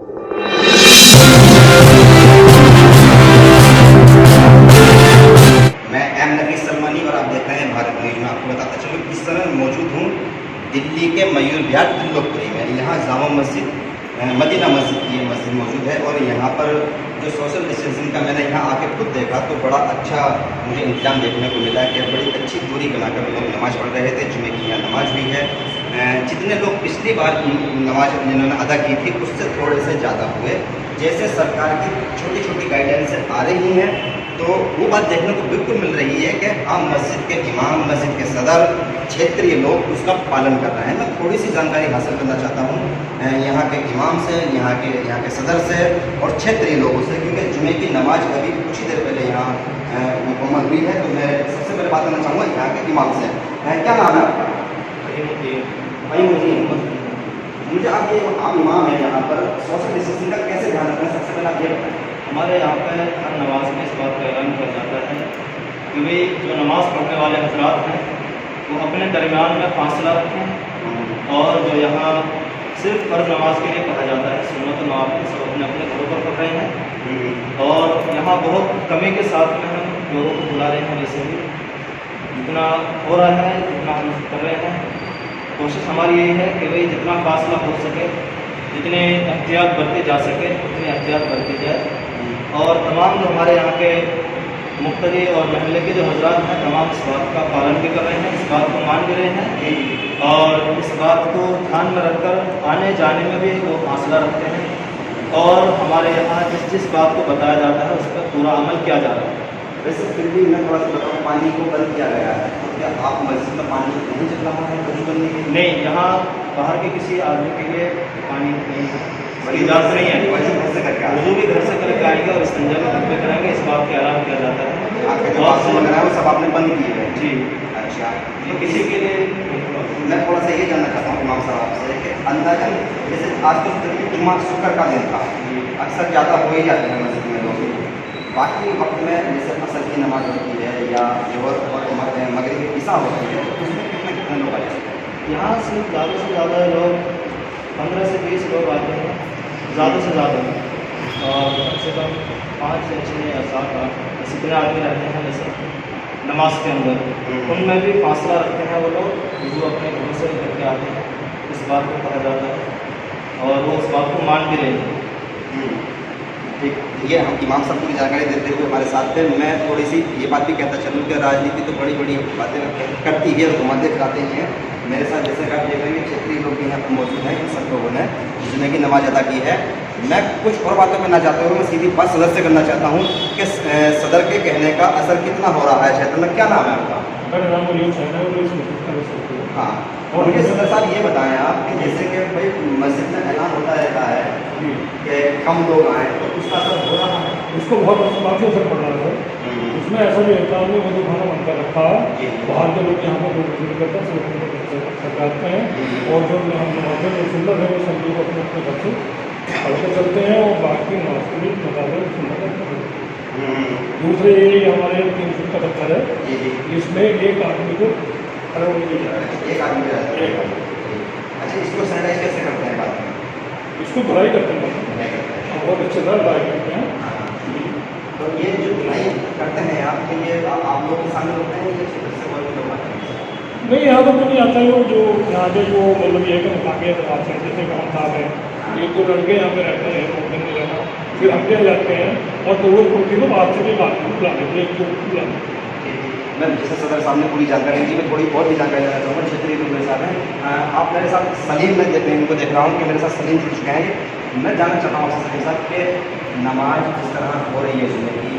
मैं एम नबी सलमानी और आप देख रहे हैं भारत न्यूज़ में। आपको बताता चलूँ किस तरह मौजूद हूँ दिल्ली के मयूर विहार त्रिलोकपुरी में। यहाँ जामा मस्जिद मदीना मस्जिद की मस्जिद मौजूद है और यहाँ पर जो सोशल डिस्टेंसिंग का मैंने यहाँ आके खुद देखा तो बड़ा अच्छा मुझे इंतजाम देखने को मिला कि बड़ी अच्छी दूरी बनाकर लोग नमाज़ पढ़ रहे थे। जुमे की यहाँ नमाज भी है। जितने लोग पिछली बार नमाज जिन्होंने अदा की थी उससे थोड़े से ज़्यादा हुए। जैसे सरकार की छोटी छोटी गाइडेंस आ रही हैं तो वो बात देखने को बिल्कुल मिल रही है कि हम मस्जिद के इमाम, मस्जिद के सदर, क्षेत्रीय लोग उसका पालन कर रहे हैं। मैं थोड़ी सी जानकारी हासिल करना चाहता हूँ यहाँ के इमाम से, यहाँ के सदर से और क्षेत्रीय लोगों से, क्योंकि जुमे की नमाज अभी कुछ ही देर पहले यहाँ मुकम्मल हुई है। तो मैं सबसे पहले बात करना चाहूँगा यहाँ के इमाम से। क्या नाम है आपका? मुझे आप इमाम है यहाँ पर सोशल डिस्टेंसिंग का कैसे ध्यान रखना है, सबसे पहले आप ये बताएं। हमारे यहाँ पर हर नमाज में इस बात का ऐलान किया जाता है कि भाई जो नमाज़ पढ़ने वाले हजरात हैं वो अपने दरमियान में फासला रखें। और जो यहाँ सिर्फ फ़र्ज़ नमाज के लिए कहा जाता है, सुन्नत नवाफिल सब अपने अपने घरों पर पढ़ रहे हैं। और यहाँ बहुत कमी के साथ में हम लोगों को बुला रहे हैं। वैसे भी जितना हो रहा है जितना हम कर रहे हैं, कोशिश हमारी यही है कि भाई जितना फासला हो सके, जितने एहतियात बरते जा सके उतनी एहतियात बरती जाए। और तमाम जो हमारे यहाँ के मुख्तरी और महल्ले के जो हजरात हैं तमाम इस बात का पालन भी कर रहे हैं, इस बात को मान भी रहे हैं और इस बात को ध्यान में रखकर आने जाने में भी वो फासला रखते हैं। और हमारे यहाँ जिस बात को बताया जाता है उस पर पूरा अमल किया जा रहा है। वैसे फिर भी मैं थोड़ा सा बताऊँ, पानी को बंद किया गया है तो क्या आप मस्जिद में पानी नहीं चल रहा है वजू करने के लिए? नहीं, यहाँ बाहर के किसी आदमी के लिए पानी नहीं है, इसकी इजाज़त नहीं है। वजू घर से करके वजू भी घर से करके आएंगे और इस्तिंजा भी घर पे कराएंगे, इस बात का ऐलान किया जाता है। आपके जो बाथरूम वगैरह है वो सब आपने बंद किए हैं? जी। अच्छा, तो किसी के लिए मैं थोड़ा सा ये जानना चाहता हूँ इमाम साहब आपसे कि अंदाजन जैसे आज तो जुम्मा शुक्र का दिन था, अक्सर ज़्यादा हो ही जाते हैं मस्जिद में लोग, बाकी वक्त में जैसे असर की नमाज होती है या जोहर और मगरिब की इशा होती है तो उसमें कितने लोग आ जाते हैं? यहाँ से ज़्यादा लोग 15 से 20 लोग आते हैं, ज़्यादा से ज़्यादा, और कम से कम 5 से 6 या 7 8 ऐसे इतने आदमी रहते हैं जैसे नमाज के अंदर। उनमें भी फासला रखते हैं वो लोग, जो अपने घरों से करके आते हैं, इस बात को कहा जाता है और वो इस बात को मान भी रहे हैं। ठीक, ये हम इमाम साहब की जानकारी देते हुए हमारे साथ थे। मैं थोड़ी सी ये बात भी कहता चलूँ कि राजनीति तो बड़ी बड़ी बातें करती है और घुमाते फिराते हैं। मेरे साथ जैसे आप देख रहे हैं क्षेत्रीय लोग भी यहाँ पर मौजूद हैं, इन सब लोगों ने जुमे की नमाज अदा की है। मैं कुछ और बातों में ना जाते हुए मैं सीधी बात सदर से करना चाहता हूँ कि सदर के कहने का असर कितना हो रहा है क्षेत्र में। क्या नाम है आपका? मेरा नाम अलीम है। हाँ, और मुझे सदर साहब ये बताएं आप कि जैसे कि भाई मस्जिद में ऐलान होता रहता है कि कम लोग आए तो उसका असर हो रहा है? उसको बहुत काफ़ी असर पड़ रहा है। उसमें ऐसा नहीं होता, हमने वजू खाना बंद कर रखा है। बाहर के लोग यहाँ पर विजिट करते हैं, करते हैं और जो हम नमाज़ें जो सुंदर है वो सब लोग अपने अपने घर से पढ़ते चलते हैं और बाकी नमाज के लिए मुताबिक सुंदर करते हैं। दूसरे ये हमारे 3 फुट का पत्थर है, इसमें एक आदमी को अराउंड किया जा रहा है। एक आदमी रहता है। अच्छा, इसको सैनिटाइज कैसे करते हैं बाद में? इसको धुलाई करते हैं, बहुत अच्छे तरह धुलाई करते हैं। तो ये जो धुलाई करते हैं आप, तो ये आप लोग के सामने होते हैं या क्षेत्र से और भी लोग आते हैं? नहीं, यहाँ तो नहीं आता है। वो जो यहाँ पे जो मतलब ये कि आगे आते हैं, जैसे गाँव साहब है, 1-2 लड़के यहाँ पे रहते हैं, 2 दिन में रहना, फिर हम क्या जाते हैं और जरूरत पड़ती है तो बाहर से भी बात बुला लेते हैं, 1-2 बुला लेते हैं। मैं जैसे सदर साहब ने पूरी जानकारी दी, मैं थोड़ी और भी जानकारी देना चाहूँगा। क्षेत्रीय लोग मेरे साथ हैं, आप मेरे साथ सलीम में इनको देख रहा हूँ कि मेरे साथ सलीम जुड़ चुके हैं। मैं जानना चाहता हूँ आपसे सलीम साहब कि नमाज जिस तरह हो रही है जुमे की,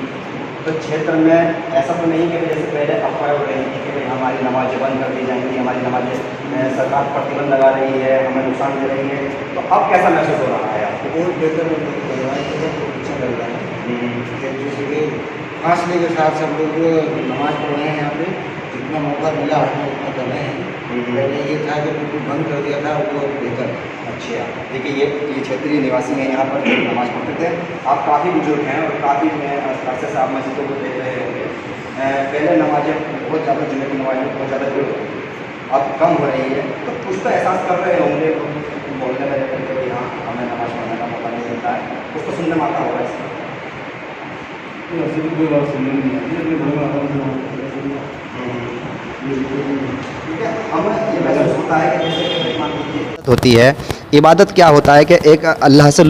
तो क्षेत्र में ऐसा तो नहीं कि जैसे पहले अफवाह हो रही थी कि भाई हमारी नमाज़ें बंद कर दी जाएंगी, हमारी नमाज़ें सरकार प्रतिबंध लगा रही है, हमें नुकसान दे रही है, तो अब कैसा महसूस हो रहा है आपको? बहुत बेहतर अच्छा लग रहा है। जैसे कि फासले के साथ सब लोग नमाज पढ़ रहे हैं यहाँ पे, जितना मौका मिला है उतना कर रहे हैं। पहले ये था कि बिल्कुल बंद कर दिया था, वो बेहतर है। अच्छा, देखिए ये क्षेत्रीय निवासी हैं यहाँ पर नमाज़ पढ़ते थे। आप काफ़ी बुजुर्ग हैं और काफ़ी अरसे से आप मस्जिदों को देख रहे होंगे। पहले नमाजें बहुत ज़्यादा जुमे की नमाज़ में बहुत ज़्यादा भीड़ होती थी, अब कम हो रही है, तो कुछ तो एहसास कर रहे होंगे मोहल्ले में रहकर के यहाँ हमें नमाज़ पढ़ने का मौका नहीं मिलता होता है, उसको सुनने में आता होगा इसमें। ऐसे भी कोई बात सुनने नहीं आती, अपने घर में आता ठीक है, हमें ये महसूस होता है कि जैसे कि मान लीजिए होती है, इबादत क्या होता है कि एक अल्लाह से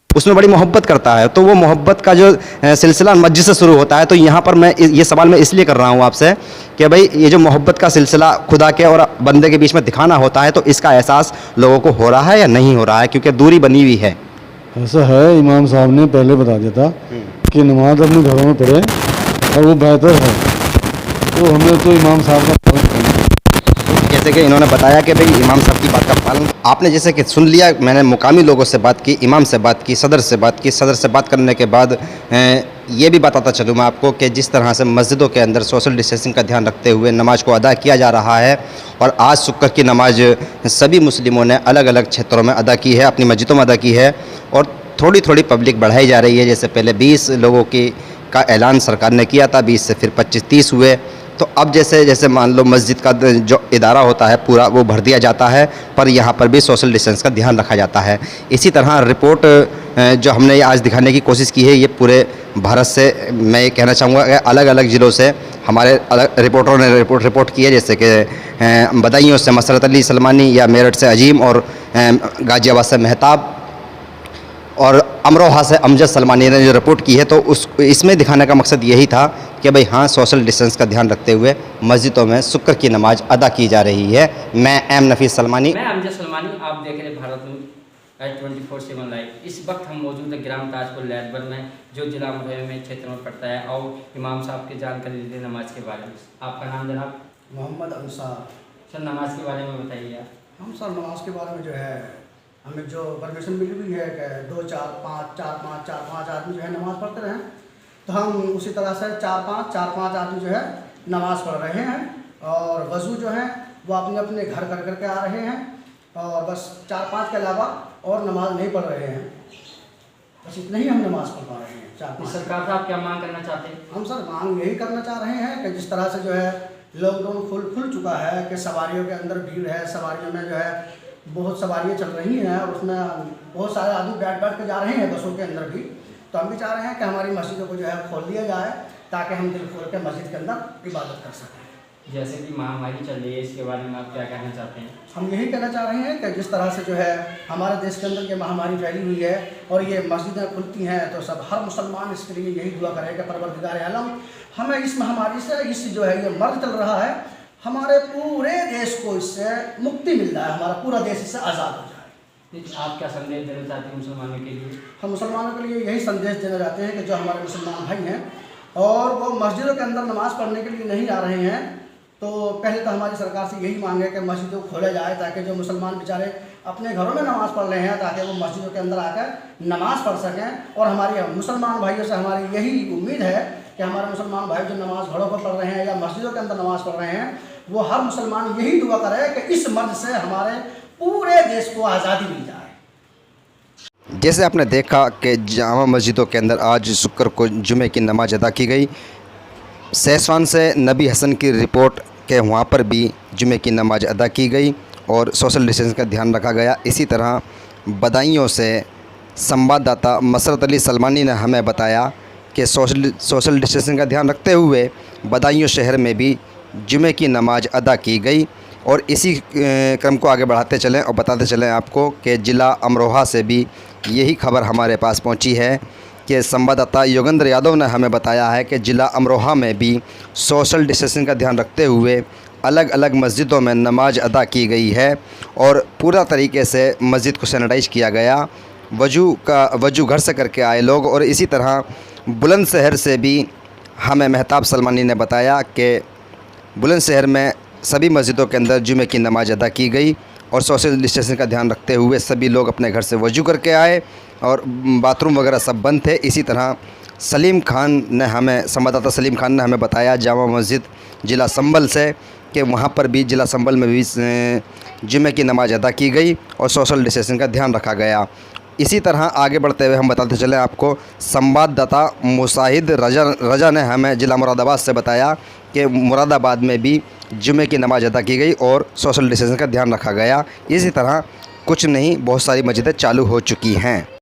उसमें बड़ी मोहब्बत करता है, तो वो मोहब्बत का जो सिलसिला मस्जिद से शुरू होता है। तो यहाँ पर मैं ये सवाल मैं इसलिए कर रहा हूँ आपसे कि भाई ये जो मोहब्बत का सिलसिला खुदा के और बंदे के बीच में दिखाना होता है, तो इसका एहसास लोगों को हो रहा है या नहीं हो रहा है, क्योंकि दूरी बनी हुई है। ऐसा है, इमाम साहब ने पहले बता दिया था कि नमाज अपने घरों में पढ़े और वो बेहतर है, तो हमें तो इमाम साहब का पालन करना है। जैसे कि इन्होंने बताया कि भाई इमाम साहब की बात का पालन आपने जैसे कि सुन लिया। मैंने मुकामी लोगों से बात की, इमाम से बात की, सदर से बात की। सदर से बात करने के बाद ये भी बताता चलूँ मैं आपको कि जिस तरह से मस्जिदों के अंदर सोशल डिस्टेंसिंग का ध्यान रखते हुए नमाज को अदा किया जा रहा है, और आज शुक्र की नमाज सभी मुस्लिमों ने अलग अलग क्षेत्रों में अदा की है, अपनी मस्जिदों में अदा की है, और थोड़ी थोड़ी पब्लिक बढ़ाई जा रही है। जैसे पहले 20 लोगों का ऐलान सरकार ने किया था, 20 से फिर 25-30 हुए। तो अब जैसे जैसे मान लो मस्जिद का जो इदारा होता है पूरा वो भर दिया जाता है, पर यहाँ पर भी सोशल डिस्टेंस का ध्यान रखा जाता है। इसी तरह रिपोर्ट जो हमने आज दिखाने की कोशिश की है, ये पूरे भारत से मैं ये कहना चाहूँगा कि अलग अलग ज़िलों से हमारे अलग रिपोर्टरों ने रिपोर्ट की है। जैसे कि बदायूं से मसरत अली सलमानी, या मेरठ से अजीम, और गाज़ियाबाद से मेहताब, और अमरोहा से अमजद सलमानी ने जो रिपोर्ट की है, तो इसमें दिखाने का मकसद यही था कि भाई हाँ, सोशल डिस्टेंस का ध्यान रखते हुए मस्जिदों में शुक्र की नमाज अदा की जा रही है। मैं एम नफीस सलमानी, मैं अमजद सलमानी, आप देख रहे भारत न्यूज़ 24/7 लाइव। इस वक्त हम मौजूद है ग्राम ताजपुर लैदबर में, जो जिला अमरोहा में क्षेत्र में पड़ता है, और इमाम साहब की जानकारी लेते हैं नमाज के बारे में। आपका नाम जनाब? मोहम्मद अंसार। सर, नमाज के बारे में बताइए। हम सर नमाज के बारे में जो है हमें जो परमिशन मिली हुई है कि 2 4 5 4 5 4 5 आदमी जो है नमाज़ पढ़ते रहें, तो हम उसी तरह से 4 5 आदमी जो है नमाज़ पढ़ रहे हैं, और वज़ू जो है वो अपने अपने घर कर करके आ रहे हैं, और बस 4 5 के अलावा और नमाज नहीं पढ़ रहे हैं। बस इतना ही हम नमाज़ पढ़ पा रहे हैं। 4 5 सरकार साहब क्या मांग करना चाहते हैं? हम सर मांग यही करना चाह रहे हैं कि जिस तरह से जो है लॉकडाउन खुल चुका है, कि सवारियों के अंदर भीड़ है, सवारियों में जो है बहुत सवारियाँ चल रही हैं, और उसमें बहुत सारे आदमी बैठ के जा रहे हैं बसों के अंदर भी। तो हम भी चाह रहे हैं कि हमारी मस्जिदों को जो है खोल दिया जाए, ताकि हम दिल खोल के मस्जिद के अंदर इबादत कर सकें। जैसे कि महामारी चल रही है, इसके बारे में आप क्या कहना चाहते हैं? हम यही कहना चाह रहे हैं कि जिस तरह से जो है हमारे देश के अंदर ये महामारी फैली हुई है, और ये मस्जिदें खुलती हैं, तो सब हर मुसलमान इसके लिए यही दुआ करे कि परवरदिगार आलम हमें इस महामारी से, इस जो है ये मर्ज चल रहा है, हमारे पूरे देश को इससे मुक्ति मिल जाए, हमारा पूरा देश इससे आज़ाद हो जाए। आप क्या संदेश देना चाहते हैं मुसलमानों के लिए? हम मुसलमानों के लिए यही संदेश देना चाहते हैं कि जो हमारे मुसलमान भाई हैं और वो मस्जिदों के अंदर नमाज़ पढ़ने के लिए नहीं आ रहे हैं, तो पहले तो हमारी सरकार से यही मांग है कि मस्जिदों को खोला जाए, ताकि जो मुसलमान बेचारे अपने घरों में नमाज़ पढ़ रहे हैं, ताकि वो मस्जिदों के अंदर आकर नमाज़ पढ़ सकें। और हमारे मुसलमान भाइयों से हमारी यही उम्मीद है कि हमारे मुसलमान भाई जो नमाज़ घरों पर पढ़ रहे हैं या मस्जिदों के अंदर नमाज़ पढ़ रहे हैं, वो हर मुसलमान यही दुआ करे कि इस मर्ज से हमारे पूरे देश को आज़ादी मिल जाए। जैसे आपने देखा कि जामा मस्जिदों के अंदर आज शुक्र को जुमे की नमाज अदा की गई। सहसवान से नबी हसन की रिपोर्ट के वहाँ पर भी जुमे की नमाज अदा की गई और सोशल डिस्टेंस का ध्यान रखा गया। इसी तरह बदायूं से संवाददाता मसरत अली सलमानी ने हमें बताया कि सोशल डिस्टेंसिंग का ध्यान रखते हुए बदायूं शहर में भी जुमे की नमाज अदा की गई। और इसी क्रम को आगे बढ़ाते चलें और बताते चलें आपको कि ज़िला अमरोहा से भी यही खबर हमारे पास पहुंची है कि संवाददाता योगेंद्र यादव ने हमें बताया है कि ज़िला अमरोहा में भी सोशल डिस्टेंसिंग का ध्यान रखते हुए अलग अलग मस्जिदों में नमाज अदा की गई है और पूरा तरीके से मस्जिद को सैनिटाइज किया गया। वजू घर से करके आए लोग। और इसी तरह बुलंदशहर से भी हमें मेहताब सलमानी ने बताया कि बुलंदशहर में सभी मस्जिदों के अंदर जुमे की नमाज अदा की गई और सोशल डिस्टेंसिंग का ध्यान रखते हुए सभी लोग अपने घर से वजू करके आए और बाथरूम वगैरह सब बंद थे। इसी तरह संवाददाता सलीम खान ने हमें बताया जामा मस्जिद ज़िला संभल से कि वहाँ पर भी ज़िला संभल में भी जुमे की नमाज अदा की गई और सोशल डिस्टेंसिंग का ध्यान रखा गया। इसी तरह आगे बढ़ते हुए हम बताते चलें आपको, संवाददाता मुसाहिद रजा ने हमें ज़िला मुरादाबाद से बताया कि मुरादाबाद में भी जुमे की नमाज अदा की गई और सोशल डिस्टेंसिंग का ध्यान रखा गया। इसी तरह कुछ नहीं, बहुत सारी मस्जिदें चालू हो चुकी हैं।